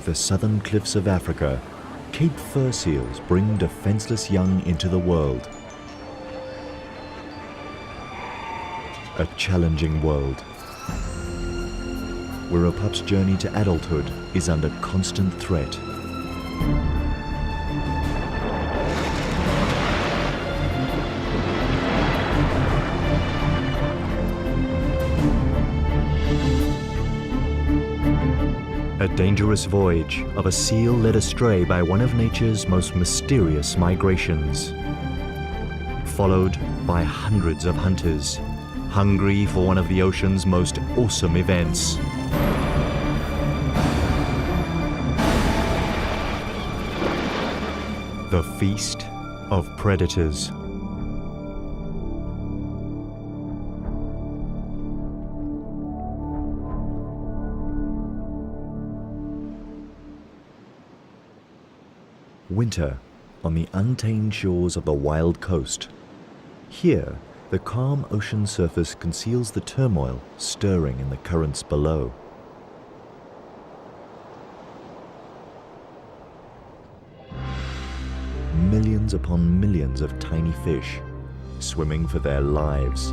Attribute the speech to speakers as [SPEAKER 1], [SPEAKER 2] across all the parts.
[SPEAKER 1] the southern cliffs of Africa, Cape fur seals bring defenseless young into the world. A challenging world, where a pup's journey to adulthood is under constant threat. A dangerous voyage of a seal led astray by one of nature's most mysterious migrations, followed by hundreds of hunters, hungry for one of the ocean's most awesome events. The Feast of Predators. Winter on the untamed shores of the wild coast. Here, the calm ocean surface conceals the turmoil stirring in the currents below. Millions upon millions of tiny fish swimming for their lives.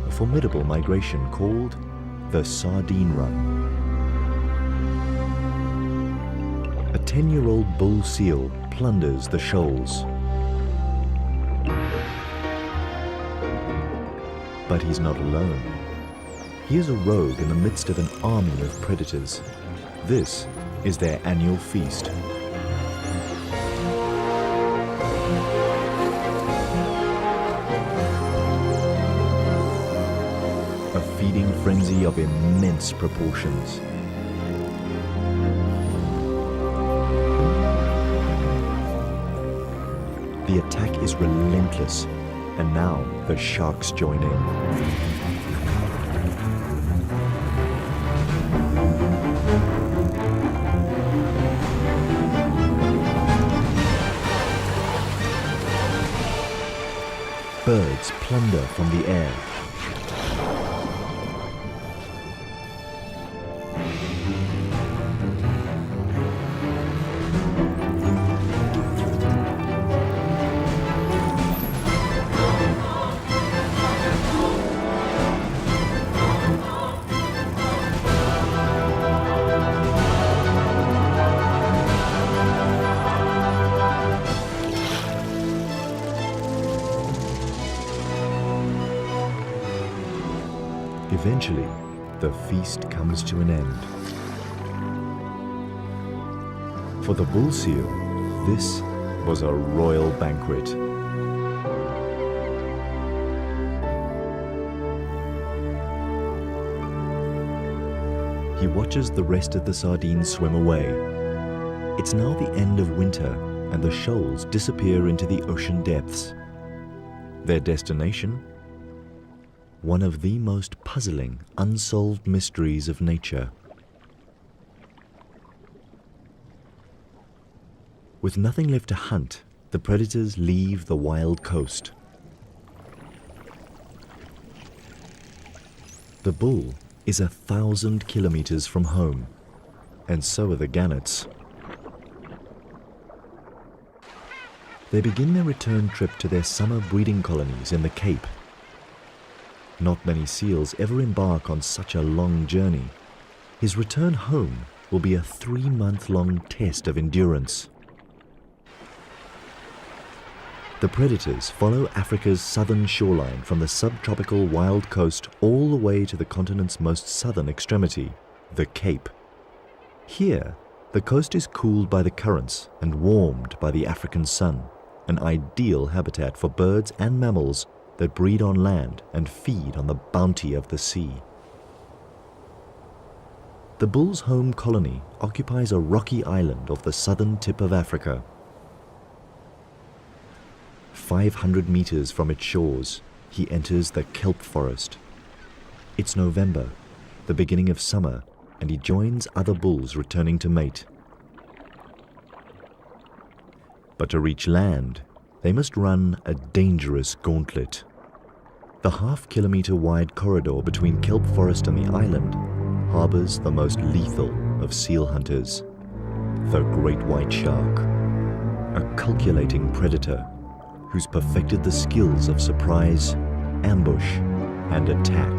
[SPEAKER 1] A formidable migration called the Sardine Run. A 10-year-old bull seal plunders the shoals. But he's not alone. He is a rogue in the midst of an army of predators. This is their annual feast. A feeding frenzy of immense proportions. The attack is relentless, and now the sharks join in. Birds plunder from the air. Eventually, the feast comes to an end. For the bull seal, this was a royal banquet. He watches the rest of the sardines swim away. It's now the end of winter, and the shoals disappear into the ocean depths. Their destination? One of the most puzzling, unsolved mysteries of nature. With nothing left to hunt, the predators leave the wild coast. The bull is 1,000 kilometers from home, and so are the gannets. They begin their return trip to their summer breeding colonies in the Cape. Not many seals ever embark on such a long journey. His return home will be a 3-month-long test of endurance. The predators follow Africa's southern shoreline from the subtropical wild coast all the way to the continent's most southern extremity, the Cape. Here, the coast is cooled by the currents and warmed by the African sun, an ideal habitat for birds and mammals that breed on land and feed on the bounty of the sea. The bull's home colony occupies a rocky island off the southern tip of Africa. 500 meters from its shores, he enters the kelp forest. It's November, the beginning of summer, and he joins other bulls returning to mate. But to reach land, they must run a dangerous gauntlet. The half-kilometer wide corridor between kelp forest and the island harbors the most lethal of seal hunters, the great white shark, a calculating predator who's perfected the skills of surprise, ambush, and attack.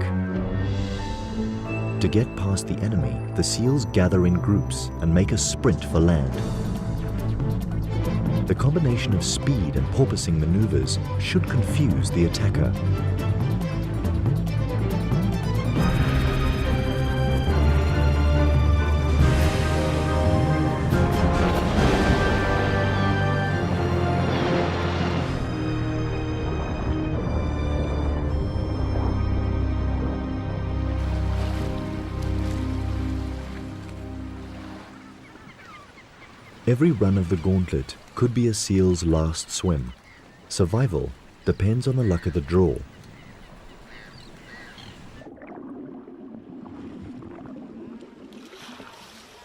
[SPEAKER 1] To get past the enemy, the seals gather in groups and make a sprint for land. The combination of speed and porpoising maneuvers should confuse the attacker. Every run of the gauntlet could be a seal's last swim. Survival depends on the luck of the draw.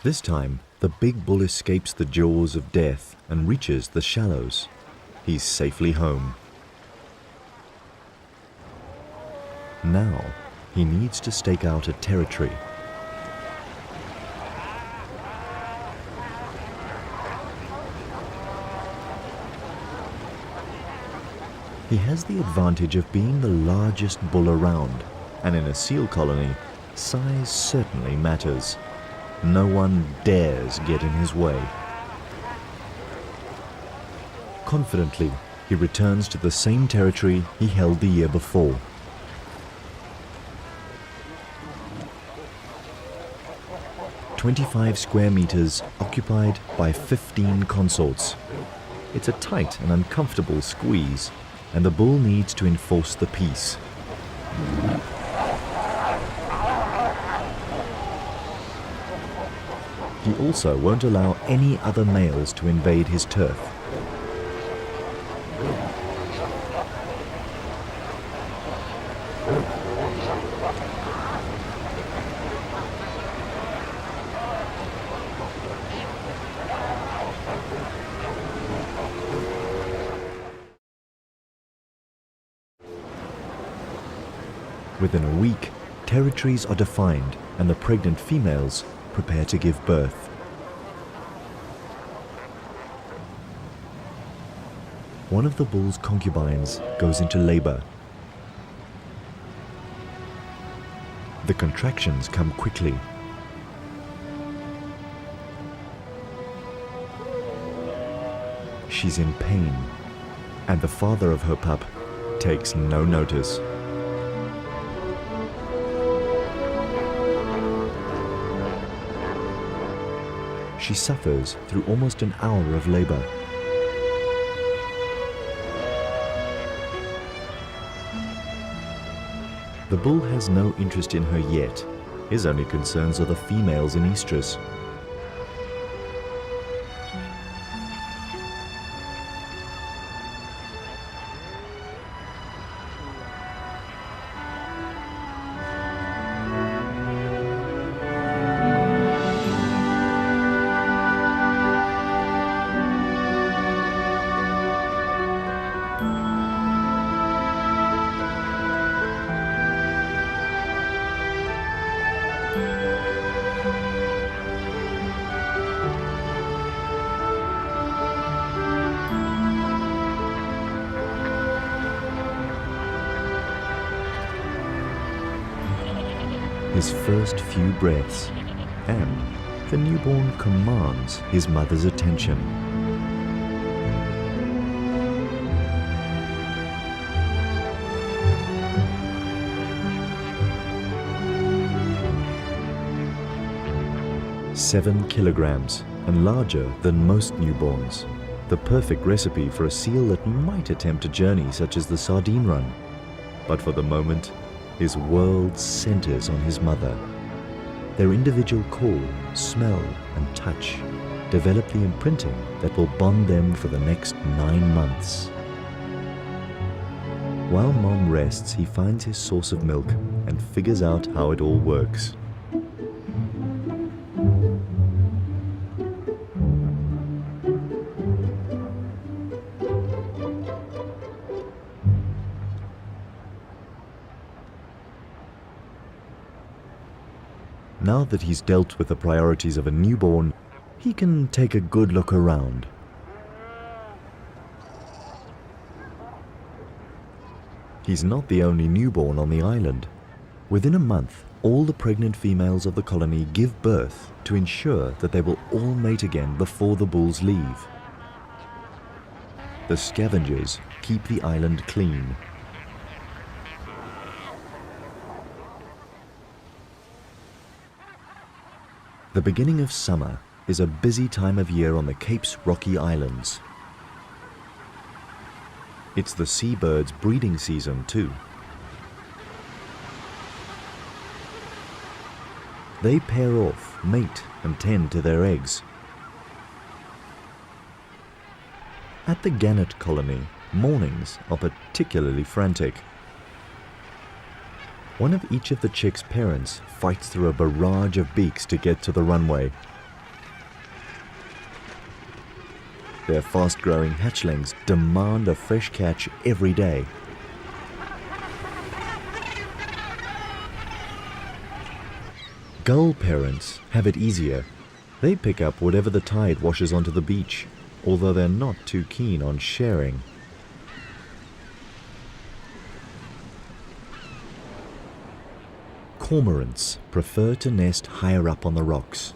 [SPEAKER 1] This time, the big bull escapes the jaws of death and reaches the shallows. He's safely home. Now, he needs to stake out a territory. He has the advantage of being the largest bull around, and in a seal colony, size certainly matters. No one dares get in his way. Confidently, he returns to the same territory he held the year before. "25 square meters occupied by 15 consorts. It's a tight and uncomfortable squeeze, and the bull needs to enforce the peace. He also won't allow any other males to invade his turf. Within a week, territories are defined and the pregnant females prepare to give birth. One of the bull's concubines goes into labor. The contractions come quickly. She's in pain, and the father of her pup takes no notice. She suffers through almost an hour of labor. The bull has no interest in her yet. His only concerns are the females in estrus. His first few breaths, and the newborn commands his mother's attention. "7 kilograms and larger than most newborns. The perfect recipe for a seal that might attempt a journey such as the sardine run. But for the moment, his world centers on his mother. Their individual call, smell, and touch develop the imprinting that will bond them for the next 9 months. While Mom rests, he finds his source of milk and figures out how it all works. Now that he's dealt with the priorities of a newborn, he can take a good look around. He's not the only newborn on the island. Within a month, all the pregnant females of the colony give birth to ensure that they will all mate again before the bulls leave. The scavengers keep the island clean. The beginning of summer is a busy time of year on the Cape's rocky islands. It's the seabirds' breeding season too. They pair off, mate, and tend to their eggs. At the gannet colony, mornings are particularly frantic. One of each of the chicks' parents fights through a barrage of beaks to get to the runway. Their fast-growing hatchlings demand a fresh catch every day. Gull parents have it easier. They pick up whatever the tide washes onto the beach, although they're not too keen on sharing. Cormorants prefer to nest higher up on the rocks.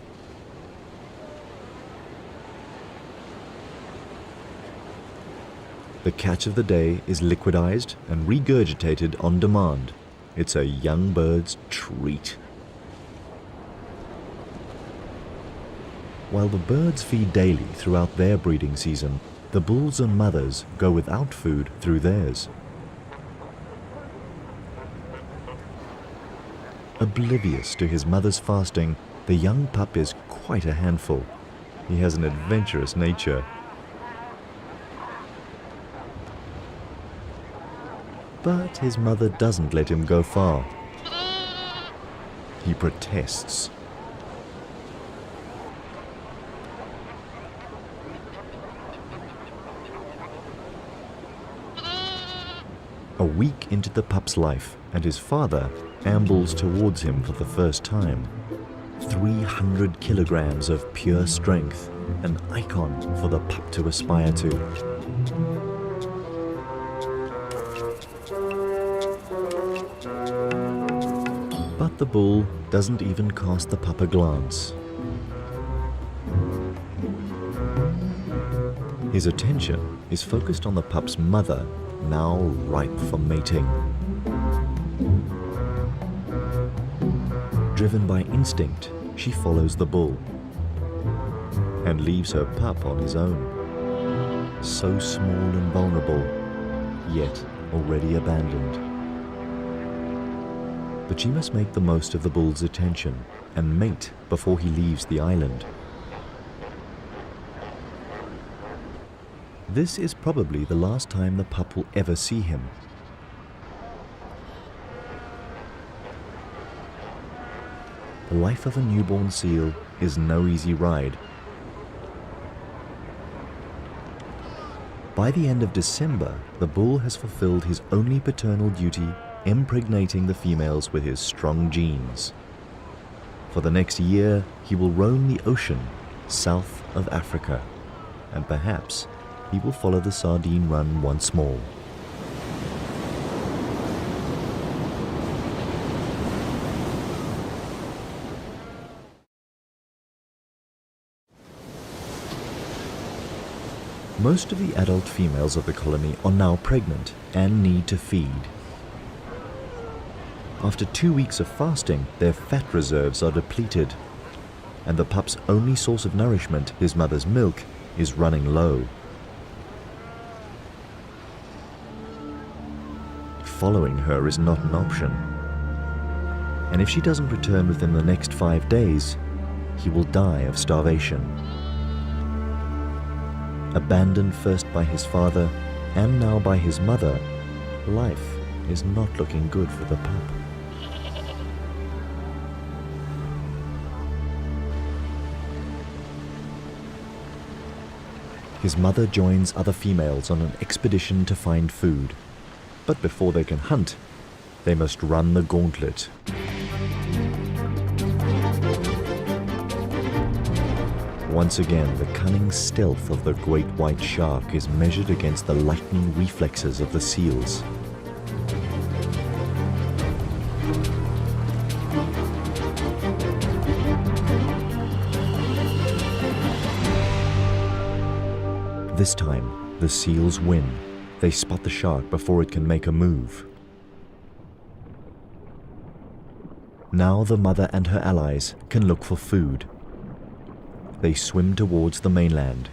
[SPEAKER 1] The catch of the day is liquidized and regurgitated on demand. It's a young bird's treat. While the birds feed daily throughout their breeding season, the bulls and mothers go without food through theirs. Oblivious to his mother's fasting, the young pup is quite a handful. He has an adventurous nature. But his mother doesn't let him go far. He protests. A week into the pup's life, and his father ambles towards him for the first time. 300 kilograms of pure strength, an icon for the pup to aspire to. But the bull doesn't even cast the pup a glance. His attention is focused on the pup's mother, now ripe for mating. Driven by instinct, she follows the bull and leaves her pup on his own. So small and vulnerable, yet already abandoned. But she must make the most of the bull's attention and mate before he leaves the island. This is probably the last time the pup will ever see him. The life of a newborn seal is no easy ride. By the end of December, the bull has fulfilled his only paternal duty, impregnating the females with his strong genes. For the next year, he will roam the ocean south of Africa, and perhaps he will follow the sardine run once more. Most of the adult females of the colony are now pregnant and need to feed. After 2 weeks of fasting, their fat reserves are depleted, and the pup's only source of nourishment, his mother's milk, is running low. Following her is not an option, and if she doesn't return within the next 5 days, he will die of starvation. Abandoned first by his father and now by his mother, life is not looking good for the pup. His mother joins other females on an expedition to find food. But before they can hunt, they must run the gauntlet. Once again, the cunning stealth of the great white shark is measured against the lightning reflexes of the seals. This time, the seals win. They spot the shark before it can make a move. Now the mother and her allies can look for food. They swim towards the mainland.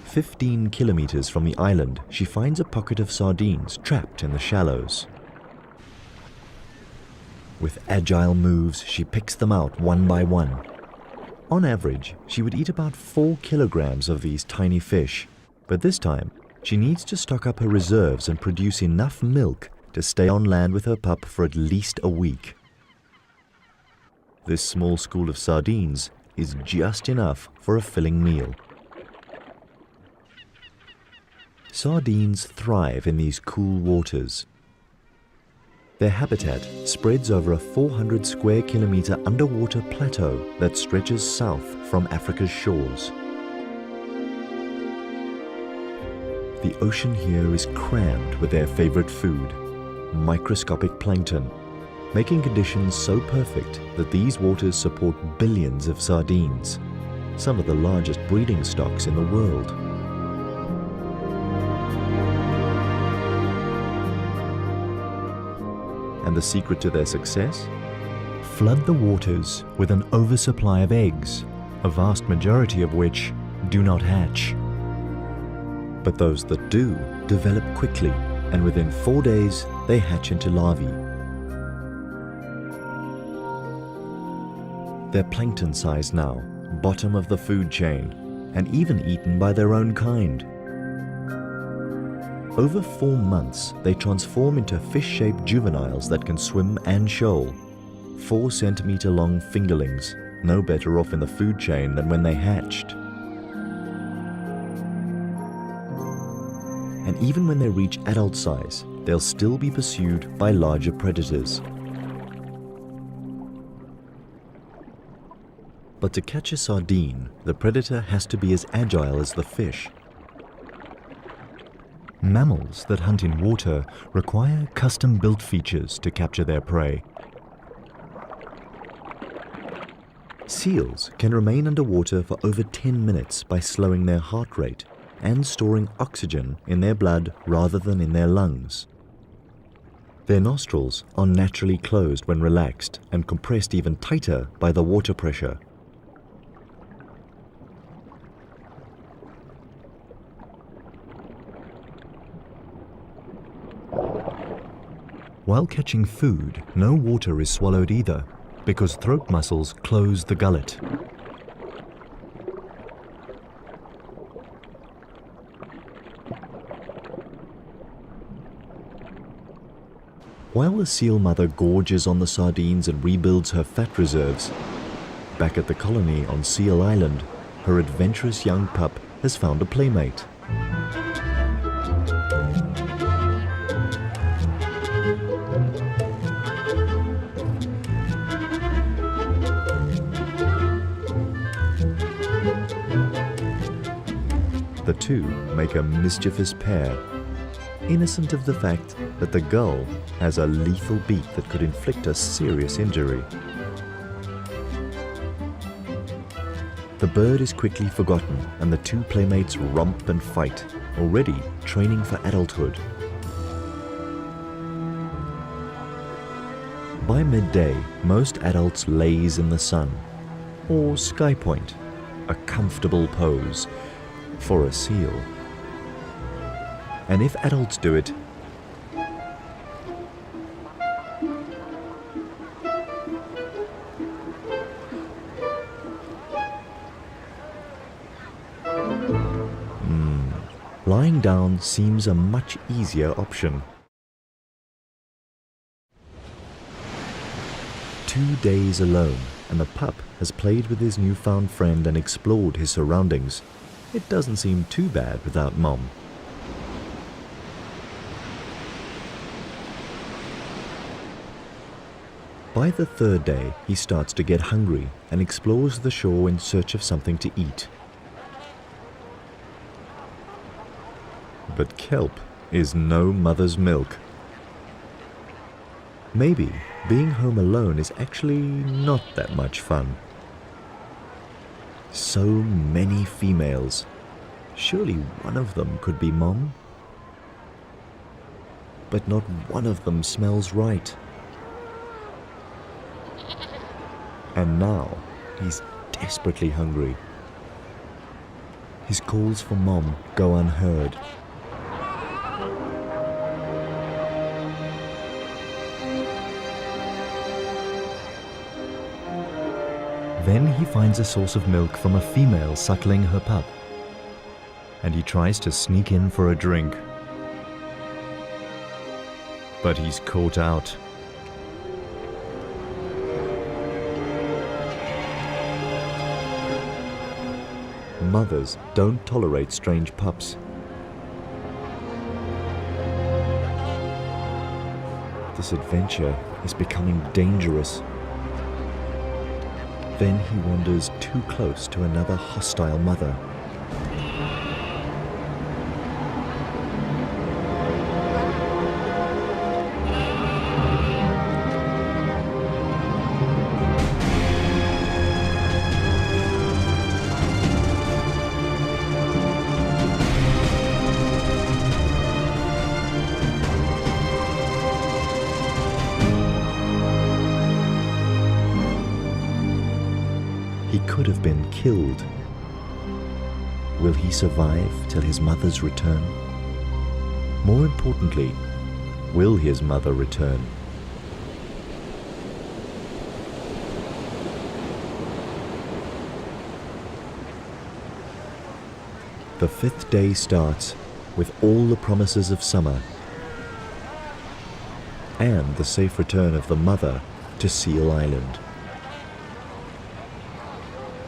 [SPEAKER 1] 15 kilometers from the island, she finds a pocket of sardines trapped in the shallows. With agile moves, she picks them out one by one. On average, she would eat about 4 kilograms of these tiny fish, but this time, she needs to stock up her reserves and produce enough milk to stay on land with her pup for at least a week. This small school of sardines is just enough for a filling meal. Sardines thrive in these cool waters. Their habitat spreads over a 400 square kilometer underwater plateau that stretches south from Africa's shores. The ocean here is crammed with their favorite food, microscopic plankton, making conditions so perfect that these waters support billions of sardines, some of the largest breeding stocks in the world. And the secret to their success? Flood the waters with an oversupply of eggs, a vast majority of which do not hatch. But those that do develop quickly, and within 4 days they hatch into larvae. They're plankton size now, bottom of the food chain, and even eaten by their own kind. Over 4 months, they transform into fish-shaped juveniles that can swim and shoal. 4 centimeter long fingerlings, no better off in the food chain than when they hatched. And even when they reach adult size, they'll still be pursued by larger predators. But to catch a sardine, the predator has to be as agile as the fish. Mammals that hunt in water require custom-built features to capture their prey. Seals can remain underwater for over 10 minutes by slowing their heart rate and storing oxygen in their blood rather than in their lungs. Their nostrils are naturally closed when relaxed and compressed even tighter by the water pressure. While catching food, no water is swallowed either, because throat muscles close the gullet. While the seal mother gorges on the sardines and rebuilds her fat reserves, back at the colony on Seal Island, her adventurous young pup has found a playmate. The two make a mischievous pair, innocent of the fact that the gull has a lethal beak that could inflict a serious injury. The bird is quickly forgotten and the 2 playmates romp and fight, already training for adulthood. By midday, most adults laze in the sun, or sky point, a comfortable pose for a seal. And if adults do it, lying down seems a much easier option. 2 days alone, and the pup has played with his newfound friend and explored his surroundings. It doesn't seem too bad without Mom. By the third day, he starts to get hungry and explores the shore in search of something to eat. But kelp is no mother's milk. Maybe being home alone is actually not that much fun. So many females. Surely one of them could be Mom? But not one of them smells right. And now he's desperately hungry. His calls for Mom go unheard. Then he finds a source of milk from a female suckling her pup, and he tries to sneak in for a drink. But he's caught out. Mothers don't tolerate strange pups. This adventure is becoming dangerous. Then he wanders too close to another hostile mother. He could have been killed. Will he survive till his mother's return? More importantly, will his mother return? The fifth day starts with all the promises of summer and the safe return of the mother to Seal Island.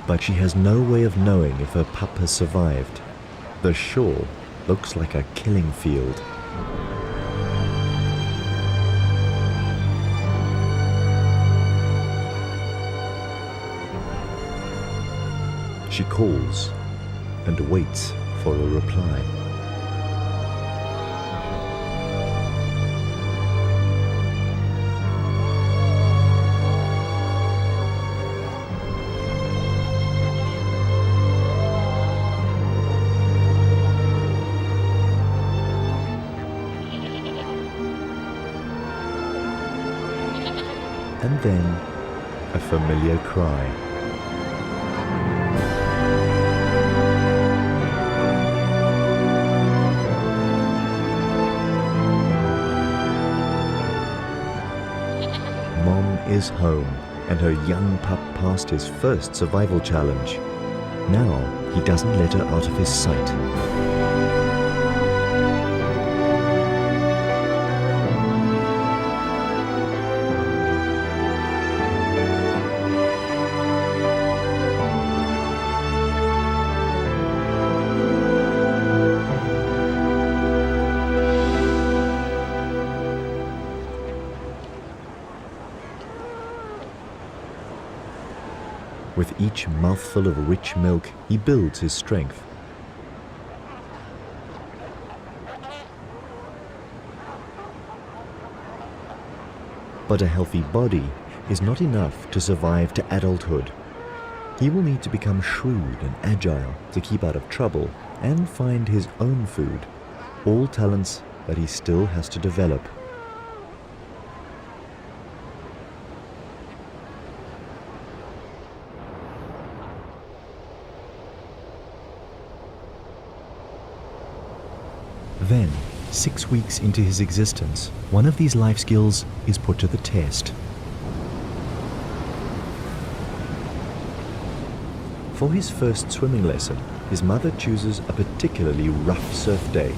[SPEAKER 1] But she has no way of knowing if her pup has survived. The shore looks like a killing field. She calls and waits for a reply. And then a familiar cry. Mom is home, and her young pup passed his first survival challenge. Now he doesn't let her out of his sight. With each mouthful of rich milk, he builds his strength. But a healthy body is not enough to survive to adulthood. He will need to become shrewd and agile to keep out of trouble and find his own food, all talents that he still has to develop. Then, 6 weeks into his existence, one of these life skills is put to the test. For his first swimming lesson, his mother chooses a particularly rough surf day